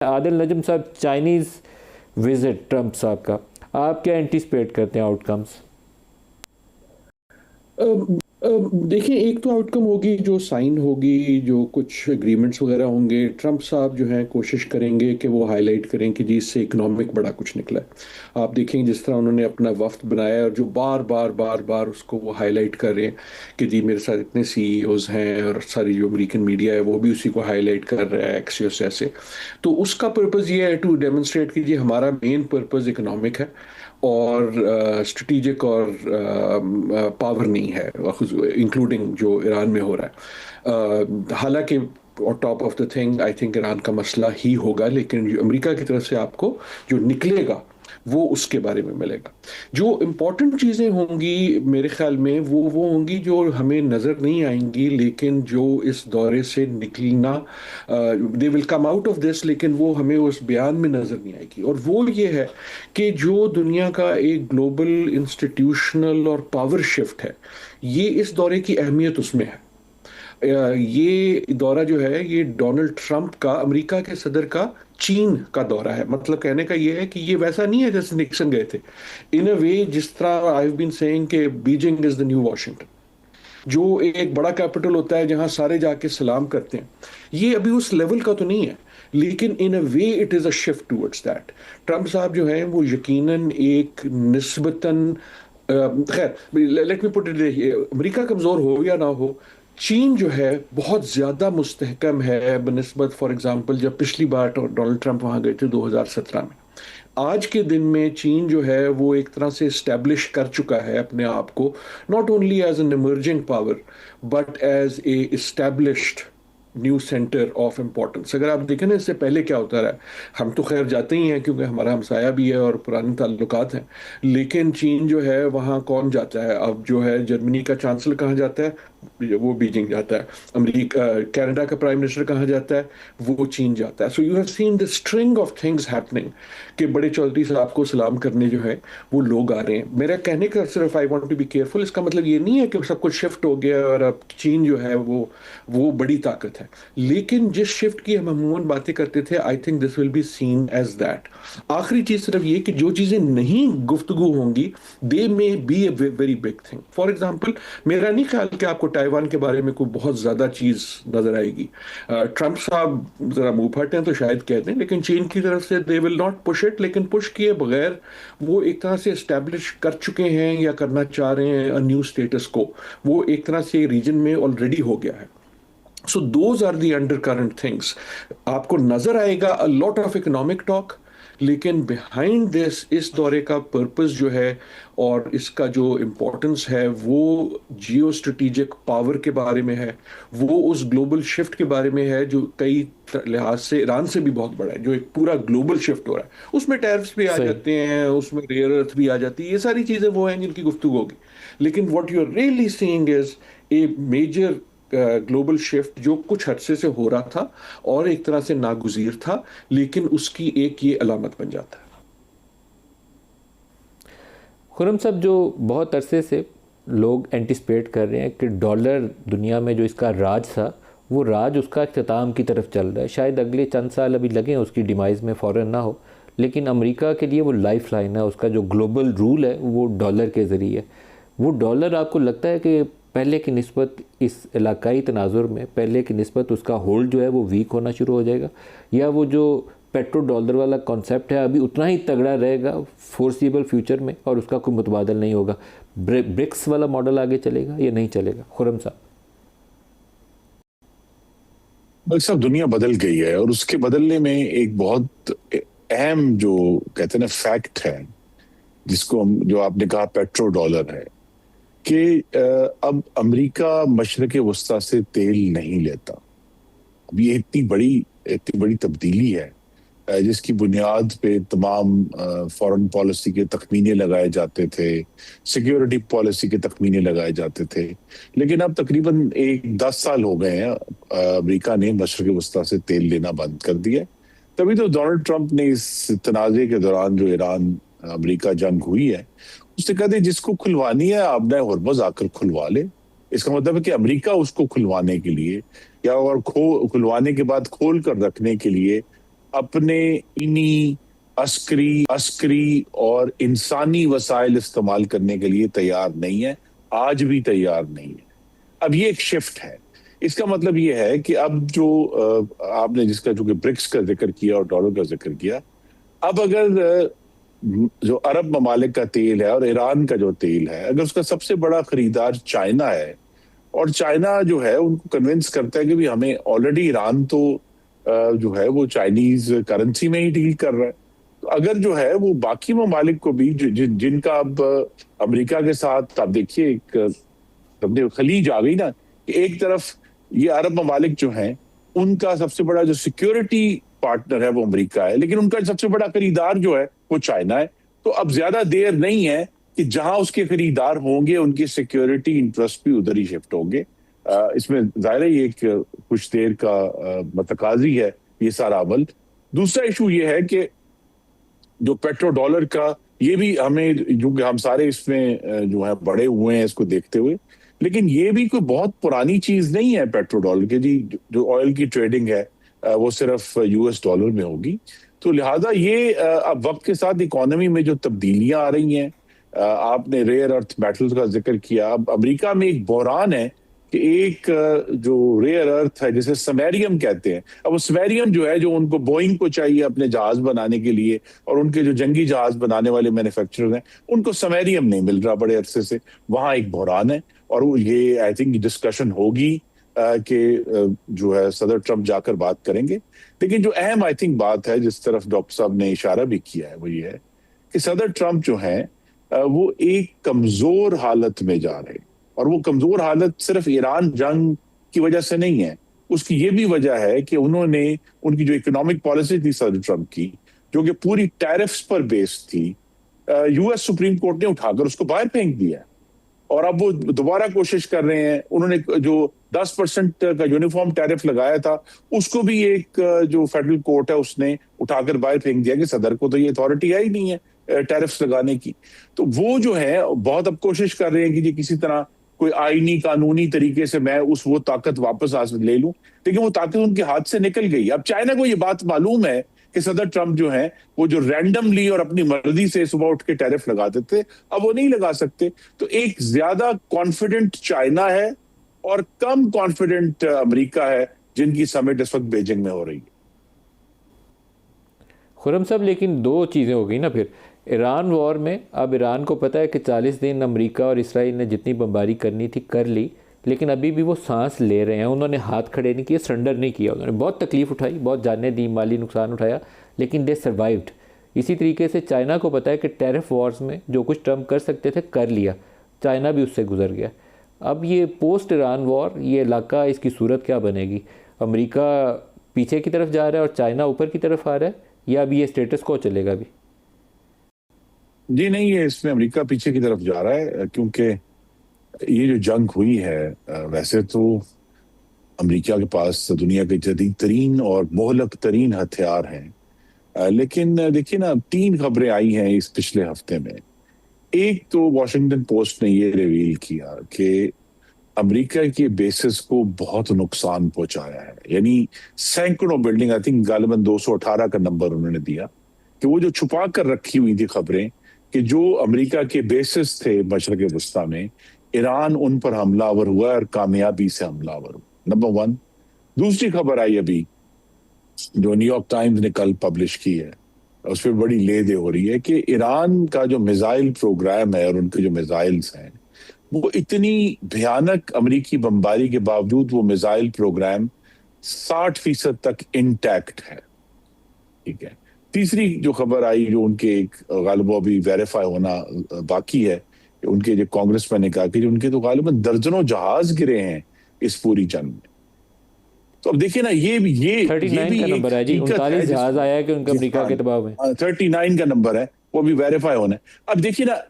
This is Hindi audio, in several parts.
आदिल नजम साहब, चाइनीज़ विजिट ट्रंप साहब का आप क्या एंटिसिपेट करते हैं आउटकम्स? देखिए, एक तो आउटकम होगी जो साइन होगी, जो कुछ एग्रीमेंट्स वगैरह होंगे। ट्रंप साहब जो हैं कोशिश करेंगे कि वो हाईलाइट करें कि जी इससे इकोनॉमिक बड़ा कुछ निकला है। आप देखेंगे जिस तरह उन्होंने अपना वफ्द बनाया है और जो बार बार बार बार उसको वो हाईलाइट कर रहे हैं कि जी मेरे साथ इतने सीईओज हैं, और सारी जो अमेरिकन मीडिया है वो भी उसी को हाईलाइट कर रहा है, एक्सियोस ऐसे। तो उसका पर्पज़ ये है टू डेमोन्स्ट्रेट कि जी हमारा मेन पर्पज़ इकोनॉमिक है और स्ट्रेटिजिक और पावर नहीं है, इंक्लूडिंग जो ईरान में हो रहा है। हालांकि और top of the thing I think Iran का मसला ही होगा, लेकिन अमेरिका की तरफ से आपको जो निकलेगा वो उसके बारे में मिलेगा। जो इम्पोर्टेंट चीज़ें होंगी मेरे ख्याल में वो होंगी जो हमें नज़र नहीं आएंगी, लेकिन जो इस दौरे से निकलना, they will come out of this, लेकिन वो हमें उस बयान में नज़र नहीं आएगी। और वो ये है कि जो दुनिया का एक ग्लोबल इंस्टीट्यूशनल और पावर शिफ्ट है, ये इस दौरे की अहमियत उसमें है। ये दौरा जो है ये डोनाल्ड ट्रंप का, अमेरिका के सदर का चीन का दौरा है। मतलब कहने का ये है कि ये वैसा नहीं है जैसे निक्सन गए थे। इन अ वे, जिस तरह आई हैव बीन सेइंग कि Beijing is the new Washington, जो एक बड़ा कैपिटल होता है जहां सारे जाके सलाम करते हैं, ये अभी उस लेवल का तो नहीं है, लेकिन in a way it is a shift towards that. Trump साहब जो हैं वो यकीनन एक निस्बतन, खैर let me put it, America कमज़ोर हो या ना हो, चीन जो है बहुत ज़्यादा मुस्तहकम है बनस्बत, फॉर एग्जांपल जब पिछली बार डोनाल्ड ट्रंप वहाँ गए थे 2017 में। आज के दिन में चीन जो है वो एक तरह से इस्टेब्लिश कर चुका है अपने आप को, not only as an emerging power but as a established new centre of importance. अगर आप देखें ना, इससे पहले क्या होता रहा है, हम तो खैर जाते ही हैं क्योंकि हमारा हमसाया भी है और पुराने ताल्लुकात हैं, लेकिन चीन जो है वहाँ कौन जाता है अब? जो है जर्मनी का चांसलर कहाँ जाता है? वो बीजिंग जाता है। अमेरिका, कनाडा का प्राइम मिनिस्टर कहाँ जाता है? वो चीन जाता है। So you have seen the string of things happening कि बड़े चौधरी साहब को सलाम करने जो है वो लोग आ रहे हैं। मेरा कहने का सिर्फ I want to be careful, इसका मतलब ये नहीं है कि सब कुछ शिफ्ट हो गया और अब चीन जो है वो बड़ी ताकत है। लेकिन जिस शिफ्ट की हम अमूमन बातें करते थे, I think this will be seen as that. आखिरी चीज सिर्फ ये कि जो चीजें नहीं गुफ्तगू होंगी, they may be a very big thing. For example, मेरा नहीं ख्याल कि आपको ताइवान के बारे में कोई बहुत ज्यादा चीज नजर आएगी। ट्रंप साहब जरा मुंह फट हैं तो शायद कह दें, लेकिन चीन की तरफ से they will not push it, लेकिन पुश किए बगैर वो एक तरह से एस्टेब्लिश कर चुके हैं या करना चाह रहे हैं न्यू स्टेटस को। वो एक तरह से रीजन में ऑलरेडी हो गया है। So those are the undercurrent things. आपको नजर आएगा a lot of economic talk, लेकिन बिहाइंड दिस इस दौरे का पर्पस जो है और इसका जो इम्पोर्टेंस है वो जियो स्ट्रेटिजिक पावर के बारे में है, वो उस ग्लोबल शिफ्ट के बारे में है जो कई लिहाज से ईरान से भी बहुत बड़ा है, जो एक पूरा ग्लोबल शिफ्ट हो रहा है। उसमें टैरिफ्स भी आ सही। जाते हैं, उसमें रेयर अर्थ भी आ जाती है, ये सारी चीज़ें वो हैं जिनकी गुफ्तगू होगी। लेकिन what you are really seeing is a major global shift जो कुछ अरसे से हो रहा था और एक तरह से नागुजीर था, लेकिन उसकी एक ये अलामत बन जाता है। खुरम साहब, जो बहुत अरसे से लोग एंटिसिपेट कर रहे हैं कि डॉलर दुनिया में जो इसका राज था, वो राज उसका अख्ताम की तरफ चल रहा है। शायद अगले चंद साल अभी लगे उसकी डिमाइज़ में, फ़ौरन ना हो, लेकिन अमेरिका के लिए वो लाइफ लाइन है। उसका जो ग्लोबल रूल है वो डॉलर के ज़रिए है। वो डॉलर आपको लगता है कि पहले की निस्बत इस इलाकाई तनाजुर में पहले की निस्बत उसका होल्ड जो है वो वीक होना शुरू हो जाएगा, या वो जो पेट्रो डॉलर वाला कॉन्सेप्ट है अभी उतना ही तगड़ा रहेगा फोर्सिबल फ्यूचर में और उसका कोई मुतबादल नहीं होगा? ब्रिक्स वाला मॉडल आगे चलेगा या नहीं चलेगा, खुरम साहब? बस सब दुनिया बदल गई है और उसके बदलने में एक बहुत अहम जो कहते हैं ना फैक्ट है, जिसको हम, जो आपने कहा पेट्रो डॉलर है, कि अब अमेरिका मशरक़ वस्ता से तेल नहीं लेता। अब ये इतनी बड़ी तब्दीली है जिसकी बुनियाद पे तमाम फॉरेन पॉलिसी के तखमीने लगाए जाते थे, सिक्योरिटी पॉलिसी के तखमीने लगाए जाते थे। लेकिन अब तकरीबन 10 साल हो गए हैं अमेरिका ने मशरक़ वस्ता से तेल लेना बंद कर दिया। तभी तो डोनाल्ड ट्रंप ने इस तनाज़े के दौरान जो ईरान अमेरिका जंग हुई है, उसने कहा था जिसको खुलवानी है आपने हुर्मुज़ आकर खुलवा ले। इसका मतलब है कि अमेरिका उसको खुलवाने के लिए या और खुलवाने के बाद खोल कर रखने के लिए अपने इन्हीं अस्करी और इंसानी वसाइल इस्तेमाल करने के लिए तैयार नहीं है, आज भी तैयार नहीं है। अब ये एक शिफ्ट है। इसका मतलब ये है कि अब जो आपने जिसका जो कि ब्रिक्स का जिक्र किया और डॉलर का जिक्र किया, अब अगर जो अरब ममालिक का तेल है और ईरान का जो तेल है, अगर उसका सबसे बड़ा खरीदार चाइना है और चाइना जो है उनको कन्विंस करता है कि भी हमें ऑलरेडी ईरान तो जो है वो चाइनीज करेंसी में ही डील कर रहा है, तो अगर जो है वो बाकी ममालिक को भी जिनका अब अमेरिका के साथ आप देखिए एक अपने खलीज आ गई ना, कि एक तरफ ये अरब ममालिक जो हैं उनका सबसे बड़ा जो सिक्योरिटी पार्टनर है वो अमेरिका है, लेकिन उनका सबसे बड़ा खरीदार जो है वो चाइना है। तो अब ज्यादा देर नहीं है कि जहां उसके खरीदार होंगे उनके सिक्योरिटी इंटरेस्ट भी उधर ही शिफ्ट होंगे। इसमें जाहिर है ये एक कुछ देर का मतकाजी है ये सारा अमल। दूसरा इशू ये है कि जो पेट्रो डॉलर का, ये भी हमें जो हम सारे इसमें जो है बड़े हुए हैं इसको देखते हुए, लेकिन ये भी कोई बहुत पुरानी चीज नहीं है पेट्रो डॉलर के जी। जो ऑयल की ट्रेडिंग है वो सिर्फ यूएस डॉलर में होगी। तो लिहाजा ये अब वक्त के साथ इकोनॉमी में जो तब्दीलियां आ रही हैं, आपने रेयर अर्थ मेटल्स का जिक्र किया। अब अमेरिका में एक बहरान है कि एक जो रेयर अर्थ है जिसे समैरियम कहते हैं, अब वो समैरियम जो है जो उनको बोइंग को चाहिए अपने जहाज बनाने के लिए, और उनके जो जंगी जहाज बनाने वाले मैन्युफैक्चरर हैं उनको समैरियम नहीं मिल रहा बड़े अरसे से। वहां एक बहरान है और वो ये आई थिंक डिस्कशन होगी कि जो है सदर ट्रंप जाकर बात करेंगे। लेकिन जो अहम आई थिंक बात है जिस तरफ डॉक्टर साहब ने इशारा भी किया है वो ये है कि सदर ट्रंप जो है वो एक कमजोर हालत में जा रहे हैं, और वो कमजोर हालत सिर्फ ईरान जंग की वजह से नहीं है। उसकी ये भी वजह है कि उन्होंने उनकी जो इकोनॉमिक पॉलिसी थी सदर ट्रंप की, जो कि पूरी टैरिफ्स पर बेस्ड थी, यूएस सुप्रीम कोर्ट ने उठाकर उसको बाहर फेंक दिया। और अब वो दोबारा कोशिश कर रहे हैं। उन्होंने जो 10% का यूनिफॉर्म टैरिफ लगाया था उसको भी एक जो फेडरल कोर्ट है उसने उठाकर बाहर फेंक दिया कि सदर को तो ये अथॉरिटी है ही नहीं है टैरिफ्स लगाने की। तो वो जो है बहुत अब कोशिश कर रहे हैं कि जी किसी तरह कोई आईनी कानूनी तरीके से मैं वो ताकत वापस ले लूं, लेकिन वो ताकत उनके हाथ से निकल गई। अब चाइना को ये बात मालूम है कि सदर ट्रंप जो है वो जो रैंडमली और अपनी मर्जी से सुबह उठ के टैरिफ लगा देते, अब वो नहीं लगा सकते। तो एक ज्यादा कॉन्फिडेंट चाइना है और कम कॉन्फिडेंट अमेरिका है, जिनकी समिट इस वक्त बीजिंग में हो रही है। खुरम साहब, लेकिन दो चीज़ें हो गई ना फिर। ईरान वॉर में अब ईरान को पता है कि 40 दिन अमेरिका और इसराइल ने जितनी बमबारी करनी थी कर ली, लेकिन अभी भी वो सांस ले रहे हैं। उन्होंने हाथ खड़े नहीं किए, सरेंडर नहीं किया। उन्होंने बहुत तकलीफ़ उठाई, बहुत जानें दी, माली नुकसान उठाया, लेकिन दे सर्वाइव्ड। इसी तरीके से चाइना को पता है कि टैरिफ वॉर्स में जो कुछ ट्रम्प कर सकते थे कर लिया, चाइना भी उससे गुजर गया। अब ये पोस्ट ईरान वॉर, ये इलाका, इसकी सूरत क्या बनेगी? अमेरिका पीछे की तरफ जा रहा है और चाइना ऊपर की तरफ आ रहा है, या अभी ये स्टेटस को चलेगा भी? जी नहीं, ये इसमें अमेरिका पीछे की तरफ जा रहा है, क्योंकि ये जो जंग हुई है वैसे तो अमेरिका के पास दुनिया के जदीद तरीन और मोहलक तरीन हथियार हैं, लेकिन देखिए ना 3 खबरें आई हैं इस पिछले हफ्ते में। एक तो वॉशिंगटन पोस्ट ने ये रिवील किया कि अमेरिका के बेसिस को बहुत नुकसान पहुंचाया है, यानी सैकड़ों बिल्डिंग, आई थिंक गालिबन 218 का नंबर उन्होंने दिया, कि वो जो छुपा कर रखी हुई थी खबरें कि जो अमेरिका के बेसिस थे मशरक़ वस्ता में, ईरान उन पर हमलावर हुआ और कामयाबी से हमलावर हुआ। नंबर 1। दूसरी खबर आई अभी जो न्यूयॉर्क टाइम्स ने कल पब्लिश की है, उस पर बड़ी ले दे हो रही है कि ईरान का जो मिसाइल प्रोग्राम है और उनके जो मिसाइल्स हैं वो इतनी भयानक अमेरिकी बमबारी के बावजूद वो मिसाइल प्रोग्राम 60% तक इंटैक्ट है। ठीक है। तीसरी जो खबर आई जो उनके एक गालिबा अभी वेरीफाई होना बाकी है, उनके जो कांग्रेसमैन ने कहा कि उनके तो गालिबन दर्जनों जहाज गिरे हैं इस पूरी जंग में। तो अब देखिए ना, ये 39 का नंबर है जी, 39 जहाज आया है कि उनका अमेरिका के दबाव में। 39 का नंबर है, वो भी वेरीफाई होना है। अब देखिए ना,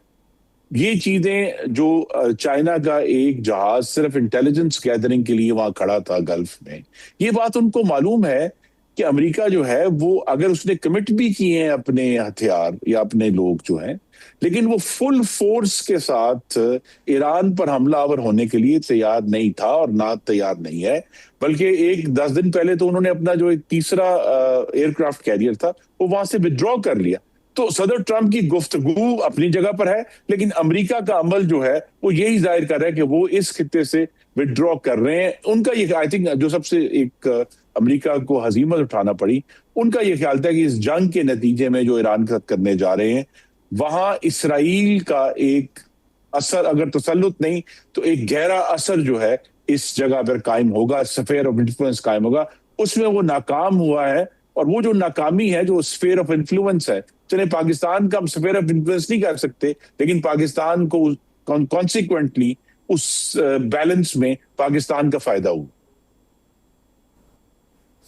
ये चीजें जो चाइना का एक जहाज सिर्फ इंटेलिजेंस गैदरिंग के लिए वहां खड़ा था गल्फ में, ये बात उनको मालूम है कि अमेरिका जो है वो अगर उसने कमिट भी किए हैं अपने हथियार या अपने लोग जो हैं, लेकिन वो फुल फोर्स के साथ ईरान पर हमलावर होने के लिए तैयार नहीं था और ना तैयार नहीं है। बल्कि एक 10 दिन पहले तो उन्होंने अपना जो एक तीसरा एयरक्राफ्ट कैरियर था वो वहां से विड्रॉ कर लिया। तो सदर ट्रंप की गुफ्तगू अपनी जगह पर है, लेकिन अमेरिका का अमल जो है वो यही जाहिर कर रहा है कि वो इस खित्ते से विड्रॉ कर रहे हैं। उनका ये, आई थिंक, जो सबसे एक अमेरिका को हजीमत उठाना पड़ी, उनका ये ख्याल था कि इस जंग के नतीजे में जो ईरान के साथ करने जा रहे हैं वहां इसराइल का एक असर, अगर तसल्लुत नहीं तो एक गहरा असर जो है इस जगह पर कायम होगा, स्फीयर ऑफ इन्फ्लुएंस कायम होगा। उसमें वो नाकाम हुआ है, और वो जो नाकामी है, जो स्फीयर ऑफ इन्फ्लुएंस है, चले पाकिस्तान का हम स्फीयर ऑफ इन्फ्लुएंस नहीं कर सकते, लेकिन पाकिस्तान को कॉन्सिक्वेंटली उस बैलेंस में पाकिस्तान का फायदा हुआ।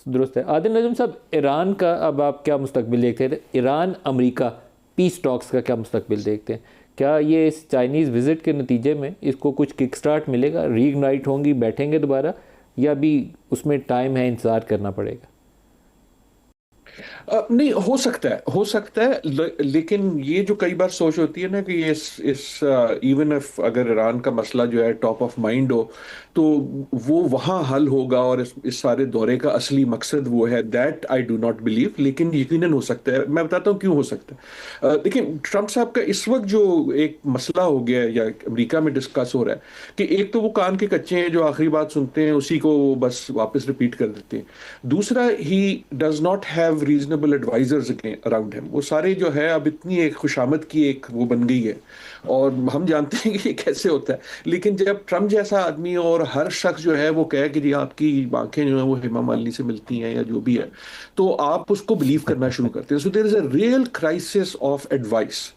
दुरुस्त है। आदिल नजम साहब, ईरान का अब आप क्या मुस्तकबिल देखते हैं? ईरान अमेरिका पीस टॉक्स का क्या मुस्तकबिल देखते हैं? क्या ये इस चाइनीज़ विज़िट के नतीजे में इसको कुछ किक स्टार्ट मिलेगा, रीइग्नाइट होंगी, बैठेंगे दोबारा, या भी उसमें टाइम है, इंतज़ार करना पड़ेगा? नहीं, हो सकता है, हो सकता है, लेकिन ये जो कई बार सोच होती है ना कि इस इवन इफ अगर ईरान का मसला जो है टॉप ऑफ माइंड हो, तो वो वहाँ हल होगा, और इस सारे दौरे का असली मकसद वो है, that I do not believe. लेकिन यकीनन हो सकता है। मैं बताता हूँ क्यों हो सकता है। देखिए, ट्रंप साहब का इस वक्त जो एक मसला हो गया है या अमेरिका में डिस्कस हो रहा है, कि एक तो वो कान के कच्चे हैं, जो आखिरी बात सुनते हैं उसी को बस वापस रिपीट कर देते हैं। दूसरा, he does not have reasonable advisers around him. वो सारे जो है अब इतनी एक खुशामद की एक वो बन गई है, और हम जानते हैं कि ये कैसे होता है। लेकिन जब ट्रंप जैसा आदमी और हर शख्स जो है वो कहे कि जी आपकी आंखें जो है वो हेमा मालिनी से मिलती हैं या जो भी है, तो आप उसको बिलीव करना शुरू करते हैं। So there is a real crisis of advice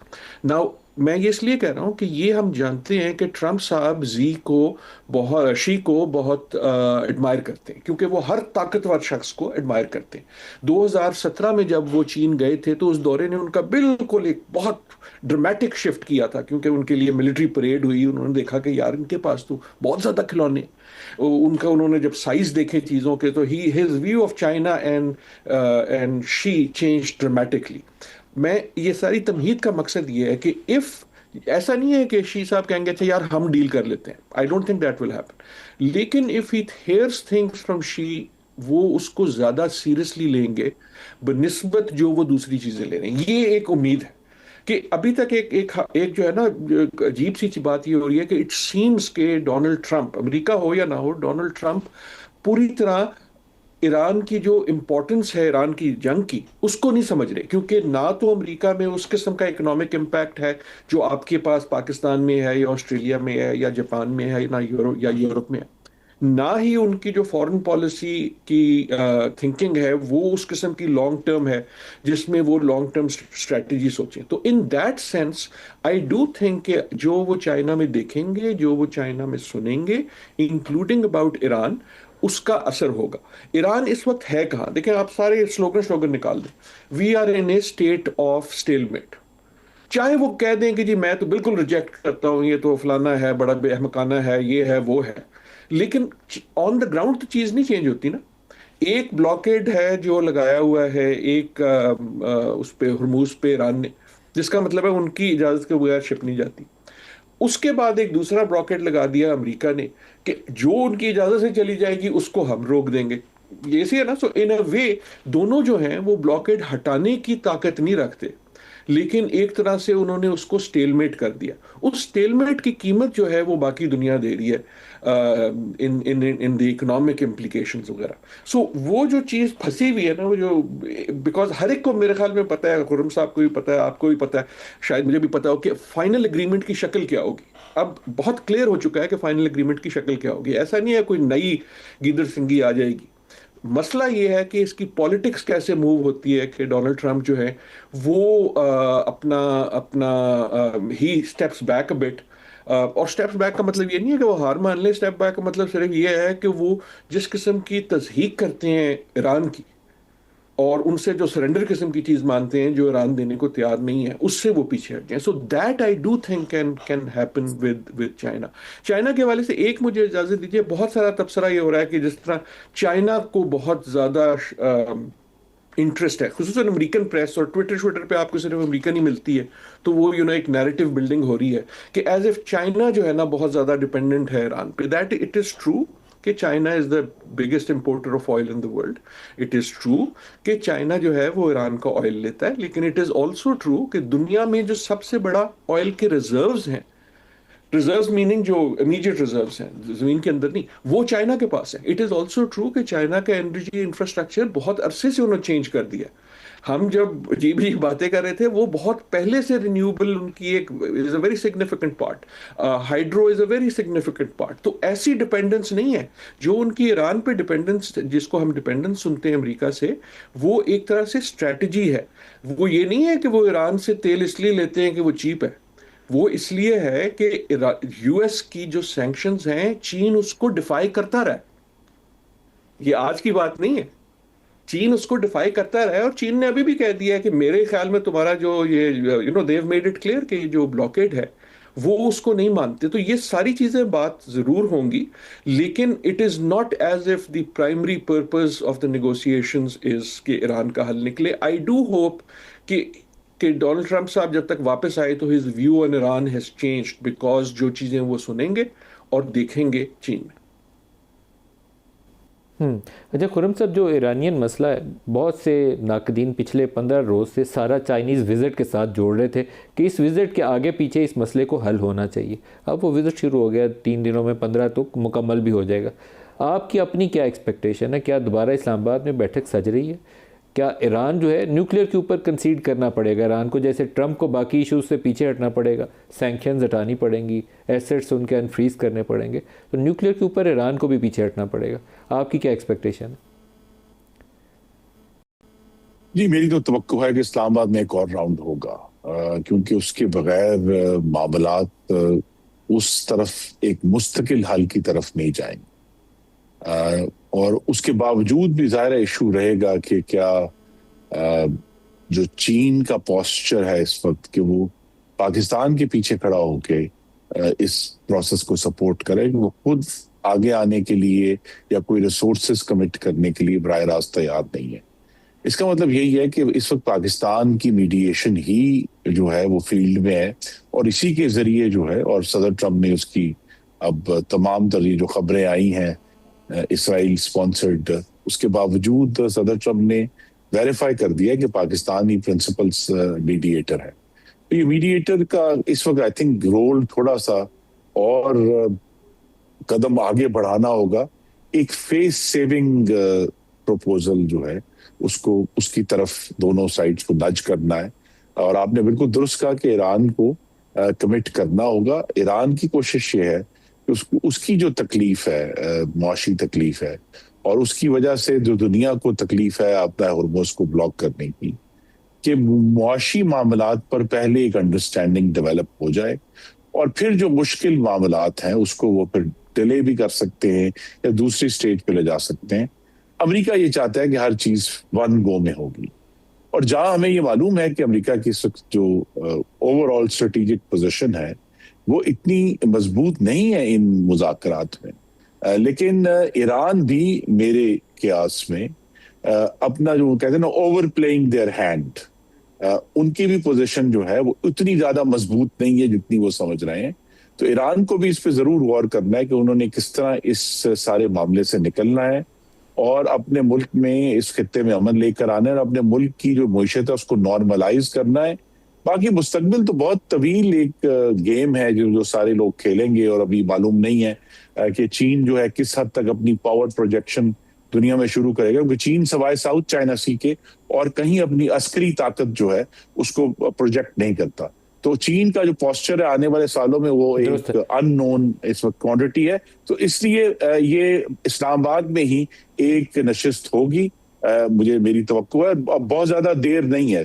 now. मैं ये इसलिए कह रहा हूं कि ये हम जानते हैं कि ट्रंप साहब शी को बहुत एडमायर करते हैं, क्योंकि वो हर ताकतवर शख्स को एडमायर करते हैं। 2017 में जब वो चीन गए थे, तो उस दौरे ने उनका बिल्कुल एक बहुत ड्रामेटिक शिफ्ट किया था, क्योंकि उनके लिए मिलिट्री परेड हुई। उन्होंने देखा कि यार इनके पास तो बहुत ज़्यादा खिलौने। उन्होंने जब साइज देखे चीज़ों के, तो his view of China and she change dramatically. मैं ये सारी तमहीद का मकसद ये है कि इफ ऐसा नहीं है कि शी साहब कहेंगे अच्छा यार हम डील कर लेते हैं, I don't think that will happen. लेकिन if he hears things from Xi, वो उसको ज्यादा सीरियसली लेंगे बनिस्बत जो वो दूसरी चीजें ले रहे हैं। ये एक उम्मीद है कि अभी तक एक जो है ना, अजीब सी बात ये हो रही है कि इट सीम्स के डोनाल्ड ट्रंप, अमेरिका हो या ना हो, डोनाल्ड ट्रंप पूरी तरह ईरान की जो इंपॉर्टेंस है ईरान की जंग की, उसको नहीं समझ रहे। क्योंकि ना तो अमेरिका में उस किस्म का इकोनॉमिक इम्पैक्ट है जो आपके पास पाकिस्तान में है या ऑस्ट्रेलिया में है या जापान में है ना यूरोप में है। ना ही उनकी जो फॉरेन पॉलिसी की थिंकिंग है वो उस किस्म की लॉन्ग टर्म है जिसमें वो लॉन्ग टर्म स्ट्रेटजी सोचें। तो in that sense I do think कि जो वो चाइना में देखेंगे, जो वो चाइना में सुनेंगे, इंक्लूडिंग अबाउट ईरान, उसका असर होगा। ईरान इस वक्त है कहाँ? देखें, आप सारे स्लोगन निकाल दें, we are in a state of stalemate. चाहे वो कह दें कि जी मैं तो बिल्कुल रिजेक्ट करता हूं, ये तो फलाना है, बड़ा बेहमकाना है, ये है वो है, लेकिन ऑन द ग्राउंड तो चीज नहीं चेंज होती ना। एक ब्लॉकेड है जो लगाया हुआ है एक उस पे हुर्मुज पे ईरान ने, जिसका मतलब है उनकी इजाजत के बगैर शिप नहीं जाती। उसके बाद एक दूसरा ब्लॉकेट लगा दिया अमेरिका ने कि जो उनकी इजाजत से चली जाएगी उसको हम रोक देंगे। ये सी है ना। सो इन अ वे दोनों जो हैं वो ब्लॉकेट हटाने की ताकत नहीं रखते, लेकिन एक तरह से उन्होंने उसको स्टेलमेट कर दिया। उस स्टेलमेट की कीमत जो है वो बाकी दुनिया दे रही है इन इन इन द इकोनॉमिक इम्प्लीकेशंस वगैरह। सो वो जो चीज़ फंसी हुई है ना, वो जो, बिकॉज हर एक को मेरे ख्याल में पता है, खुर्रम साहब को भी पता है, आपको भी पता है, शायद मुझे भी पता हो कि फाइनल एग्रीमेंट की शक्ल क्या होगी। अब बहुत क्लियर हो चुका है कि फाइनल एग्रीमेंट की शक्ल क्या होगी। ऐसा नहीं है कोई नई गीदड़ सिंगी आ जाएगी। मसला ये है कि इसकी पॉलिटिक्स कैसे मूव होती है कि डोनाल्ड ट्रंप जो है वो अपना अपना ही स्टेप्स बैक अ बिट। और स्टेप्स बैक का मतलब ये नहीं है कि वो हार मान ले। स्टेप बैक का मतलब सिर्फ ये है कि वो जिस किस्म की तस्हीक करते हैं ईरान की, और उनसे जो सरेंडर किस्म की चीज मानते हैं जो ईरान देने को तैयार नहीं है, उससे वो पीछे हट गए। So that I do think can happen with China. China के हवाले से एक मुझे इजाजत दीजिए, बहुत सारा तबसरा ये हो रहा है कि जिस तरह चाइना को बहुत ज्यादा इंटरेस्ट है, खुसूसन अमेरिकन प्रेस और ट्विटर ट्विटर पे आपको सिर्फ अमेरिकन ही मिलती है, तो वो एक नैरेटिव बिल्डिंग हो रही है कि एज इफ चाइना जो है ना बहुत ज़्यादा डिपेंडेंट है ईरान पे। दैट इट इज़ ट्रू कि China is the biggest importer of oil in the world. It is true कि चाइना जो है वो ईरान का ऑयल लेता है, लेकिन इट इज़ ऑल्सो ट्रू कि दुनिया में जो सबसे बड़ा ऑयल के रिजर्व्स हैं, रिजर्व्स मीनिंग जो इमीडिएट रिजर्व्स हैं जमीन के अंदर नहीं, वो चाइना के पास है। इट इज ऑल्सो ट्रू कि चाइना का एनर्जी इंफ्रास्ट्रक्चर बहुत अरसे से उन्होंने चेंज कर दिया। हम जब अजीब अजीब बातें कर रहे थे, वो बहुत पहले से रिन्यूएबल उनकी एक is a very significant part, hydro is a very significant part. तो ऐसी डिपेंडेंस नहीं है जो उनकी ईरान पे डिपेंडेंस, जिसको हम डिपेंडेंस सुनते हैं अमेरिका से, वो एक तरह से स्ट्रैटेजी है। वो ये नहीं है कि वो ईरान से तेल इसलिए लेते हैं कि वो चीप है, वो इसलिए है कि यूएस की जो सैंक्शंस हैं चीन उसको डिफाई करता रहा है। ये आज की बात नहीं है, चीन उसको डिफाई करता रहा है। और चीन ने अभी भी कह दिया है कि मेरे ख्याल में तुम्हारा जो ये देव मेड इट क्लियर कि जो ब्लॉकेड है वो उसको नहीं मानते। तो ये सारी चीजें बात जरूर होंगी, लेकिन it is not as if the primary purpose of the negotiations is कि ईरान का हल निकले। आई डू होप कि डोनाल्ड ट्रंप साहब जब तक वापस आए तो his view on Iran has changed, because जो चीजें वो सुनेंगे और देखेंगे चीन में। अच्छा खुरम साहब, जो ईरानियन मसला है, बहुत से नाकदीन पिछले 15 रोज़ से सारा चाइनीज़ विज़िट के साथ जोड़ रहे थे कि इस विज़िट के आगे पीछे इस मसले को हल होना चाहिए। अब वो विज़िट शुरू हो गया, 3 दिनों में 15 तो मुकम्मल भी हो जाएगा। आपकी अपनी क्या एक्सपेक्टेशन है? क्या दोबारा इस्लामाबाद में बैठक सज रही है? क्या ईरान जो है न्यूक्लियर के ऊपर कंसीड करना पड़ेगा ईरान को, जैसे ट्रंप को बाकी इश्यूज से पीछे हटना पड़ेगा, सैंक्शंस हटानी पड़ेंगी, एसेट्स उनके अनफ्रीज करने पड़ेंगे, तो न्यूक्लियर के ऊपर ईरान को भी पीछे हटना पड़ेगा? आपकी क्या एक्सपेक्टेशन है? जी, मेरी तो तवक्को है कि इस्लामाबाद में एक और राउंड होगा, क्योंकि उसके बगैर मामलात उस तरफ एक मुस्तकिल हल की तरफ नहीं जाएंगे। और उसके बावजूद भी ज़ाहिर इशू रहेगा कि क्या जो चीन का पोस्चर है इस वक्त कि वो पाकिस्तान के पीछे खड़ा होके इस प्रोसेस को सपोर्ट करे, वो खुद आगे आने के लिए या कोई रिसोर्सेज कमिट करने के लिए बराह रास्त तैयार नहीं है। इसका मतलब यही है कि इस वक्त पाकिस्तान की मीडिएशन ही जो है वो फील्ड में है, और इसी के जरिए जो है, और सदर ट्रंप ने उसकी अब तमाम तरह जो खबरें आई हैं इसराइल स्पॉन्सर्ड, उसके बावजूद सदर ट्रंप ने वेरीफाई कर दिया कि पाकिस्तान ही प्रिंसिपल्स मीडिएटर है। तो ये मीडिएटर का इस वक्त आई थिंक रोल थोड़ा सा और कदम आगे बढ़ाना होगा। एक फेस सेविंग प्रपोजल जो है उसको उसकी तरफ दोनों साइड्स को नज करना है। और आपने बिल्कुल दुरुस्त कहा कि ईरान को कमिट करना होगा। ईरान की कोशिश ये है कि उसकी जो तकलीफ है, मुआशी तकलीफ है, और उसकी वजह से जो दुनिया को तकलीफ है अपना हुर्मुज़ को ब्लॉक करने की, कि मुआशी मामलात पर पहले एक अंडरस्टैंडिंग डेवलप हो जाए, और फिर जो मुश्किल मामलात हैं उसको वो फिर डिले भी कर सकते हैं या दूसरी स्टेज पे ले जा सकते हैं। अमेरिका ये चाहता है कि हर चीज वन गो में होगी, और जहां हमें ये मालूम है कि अमेरिका की जो ओवरऑल स्ट्रेटेजिक पोजीशन है वो इतनी मजबूत नहीं है इन मुज़ाकरात में, लेकिन ईरान भी मेरे क़यास में अपना जो कहते हैं ना ओवर प्लेइंग देयर हैंड, उनकी भी पोजीशन जो है वो उतनी ज्यादा मजबूत नहीं है जितनी वो समझ रहे हैं। तो ईरान को भी इस पे जरूर गौर करना है कि उन्होंने किस तरह इस सारे मामले से निकलना है और अपने मुल्क में इस खित्ते में अमन लेकर आना है और अपने मुल्क की जो मईशत है उसको नॉर्मलाइज करना है। बाकी मुस्तकबिल तो बहुत तवील एक गेम है जो सारे लोग खेलेंगे, और अभी मालूम नहीं है कि चीन जो है किस हद तक अपनी पावर प्रोजेक्शन दुनिया में शुरू करेगा, क्योंकि चीन सवाए साउथ चाइना सी के और कहीं अपनी अस्करी ताकत जो है उसको प्रोजेक्ट नहीं करता। तो चीन का जो पोस्चर है आने वाले सालों में वो एक अननोन इस वक्त क्वांटिटी है। तो इसलिए ये इस्लामाबाद में ही एक नशिस्त होगी, मुझे मेरी तवक्को है। अब बहुत ज्यादा देर नहीं है।